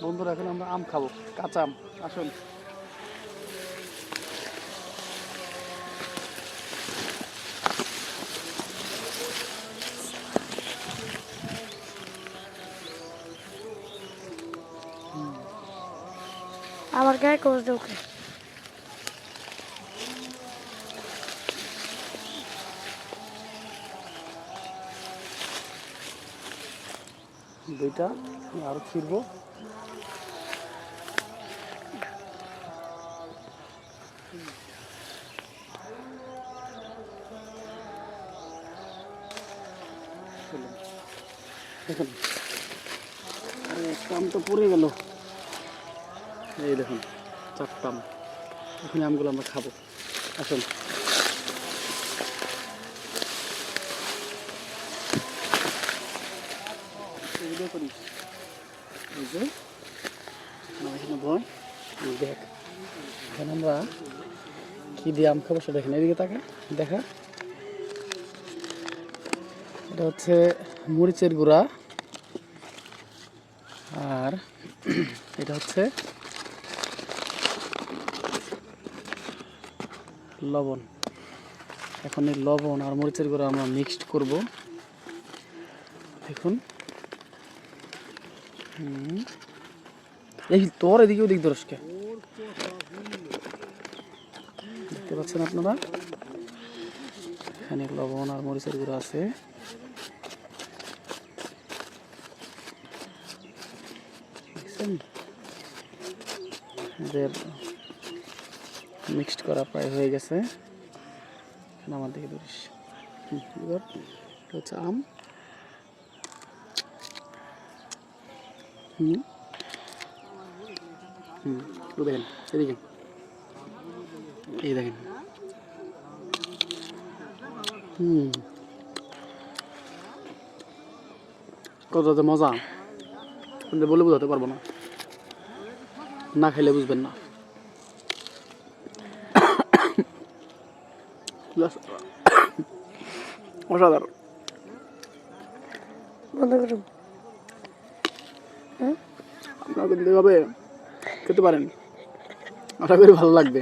বন্ধুরা এখন আমরা আম খাবো, কাঁচা আম। আসুন। আমার গায়ে কোচ ঢোকে। দুইটা আরো ছিড়বো। দেখুন একটা আম তো পড়ে গেল। এই দেখুন 4টা আম। এখন আমগুলো আমরা খাবো। আসুন। ভিডিও করি। এই যে আমার এখানে ভয় দেখ। এখন আমরা কি দিয়ে আম খাবো সেটা দেখেন। এদিকে তাকা, দেখা। এটা হচ্ছে মরিচের গুঁড়া, আর এটা হচ্ছে লবণ। এখন এই লবণ আর মরিচের গুঁড়া আমরা মিক্সড করব। দেখুন এই তোর এদিকে ওদিক দরজকে দেখতে পাচ্ছেন আপনারা। এখানে লবণ আর মরিচের গুঁড়া আছে। এদের মিক্সড করা প্রায় হয়ে গেছে। আমার দিকে ধরিস। এবার হচ্ছে আম। দেখেন এদিকে, এই দেখেন। কত মজা কিন্তু বলে বোঝাতে পারবো না, না খাইলে বুঝবেন না। অসাধারণ। বন্ধ করুন। আপনারা কিন্তু এভাবে খেতে পারেন, আশা করি ভালো লাগবে।